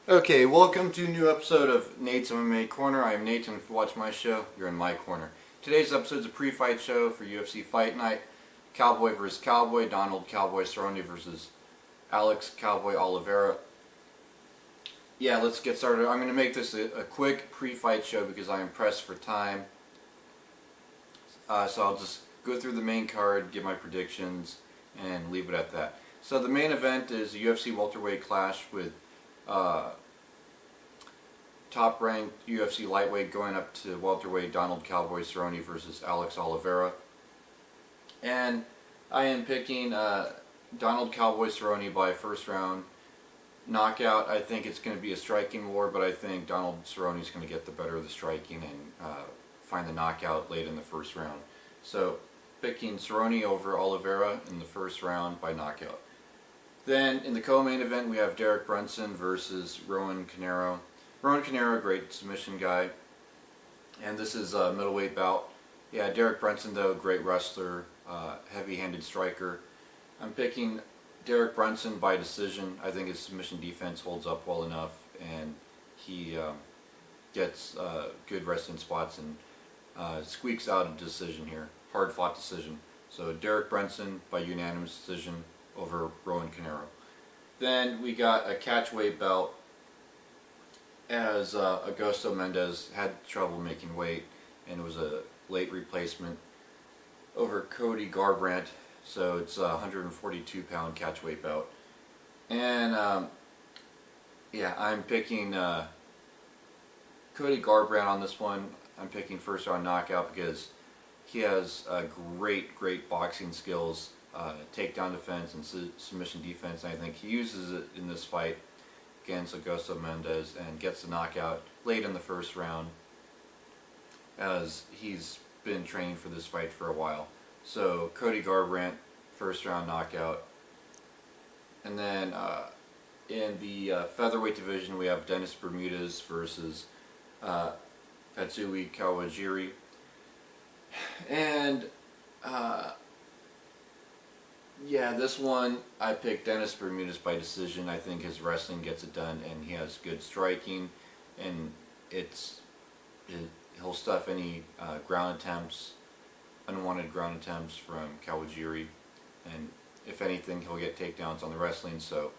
Okay, welcome to a new episode of Nate's MMA Corner. I'm Nate, and if you watch my show, you're in my corner. Today's episode is a pre-fight show for UFC Fight Night. Cowboy versus Cowboy, Donald Cowboy Cerrone versus Alex Cowboy Oliveira. Yeah, let's get started. I'm going to make this a quick pre-fight show because I am pressed for time. So I'll just go through the main card, give my predictions, and leave it at that. So the main event is a UFC welterweight clash with top-ranked UFC lightweight going up to welterweight Donald Cowboy Cerrone versus Alex Oliveira. And I am picking Donald Cowboy Cerrone by first round knockout. I think it's going to be a striking war, but I think Donald Cerrone is going to get the better of the striking and find the knockout late in the first round. So picking Cerrone over Oliveira in the first round by knockout. Then in the co-main event we have Derek Brunson versus Rowan Canero. Rowan Canero, great submission guy, and this is a middleweight bout. Yeah, Derek Brunson though, great wrestler, heavy-handed striker. I'm picking Derek Brunson by decision. I think his submission defense holds up well enough, and he gets good wrestling spots and squeaks out a decision here, hard-fought decision. So Derek Brunson by unanimous decision over Rowan Canero. Then we got a catchweight bout as Augusto Mendez had trouble making weight, and it was a late replacement over Cody Garbrandt. So it's a 142-pound catchweight bout. And yeah, I'm picking Cody Garbrandt on this one. I'm picking first round knockout because he has great boxing skills, takedown defense and submission defense, and I think he uses it in this fight against Augusto Mendez and gets the knockout late in the first round, as he's been training for this fight for a while. So Cody Garbrandt, first round knockout. And then in the featherweight division we have Dennis Bermudez versus Tatsui Kawajiri. And yeah, this one I picked Dennis Bermudez by decision. I think his wrestling gets it done, and he has good striking, and he'll stuff any ground attempts, unwanted ground attempts from Kawajiri, and if anything he'll get takedowns on the wrestling. So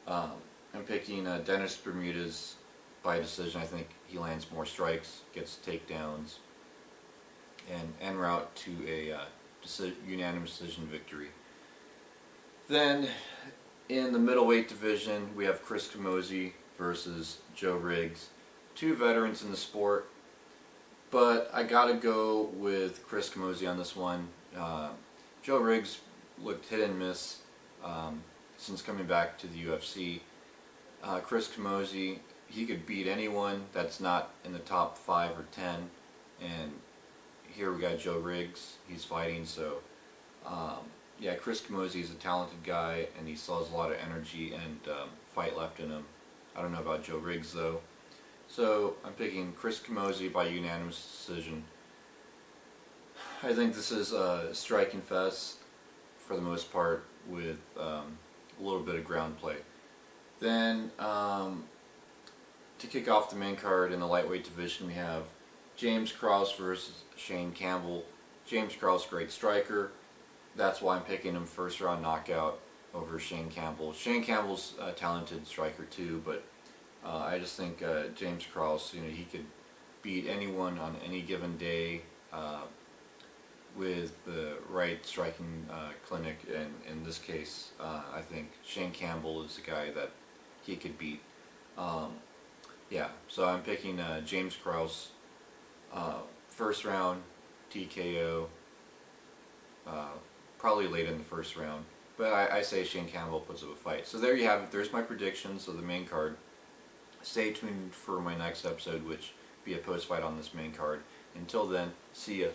I'm picking Dennis Bermudez by decision. I think he lands more strikes, gets takedowns, and en route to a unanimous decision victory. Then in the middleweight division we have Chris Camozzi versus Joe Riggs. Two veterans in the sport, but I gotta go with Chris Camozzi on this one. Joe Riggs looked hit and miss since coming back to the UFC. Chris Camozzi, he could beat anyone that's not in the top 5 or 10, and here we got Joe Riggs, he's fighting. So yeah, Chris Camozzi is a talented guy, and he still has a lot of energy and fight left in him. I don't know about Joe Riggs though. So I'm picking Chris Camozzi by unanimous decision. I think this is a striking fest for the most part, with a little bit of ground play. Then to kick off the main card in the lightweight division we have James Krause versus Shane Campbell. James Krause, great striker. That's why I'm picking him first round knockout over Shane Campbell. Shane Campbell's a talented striker too, but I just think James Krause, he could beat anyone on any given day with the right striking clinic, and in this case I think Shane Campbell is the guy that he could beat. Yeah, so I'm picking James Krause, first round TKO, probably late in the first round, but I say Shane Campbell puts up a fight. So there you have it. There's my predictions of the main card. Stay tuned for my next episode, which will be a post-fight on this main card. Until then, see ya.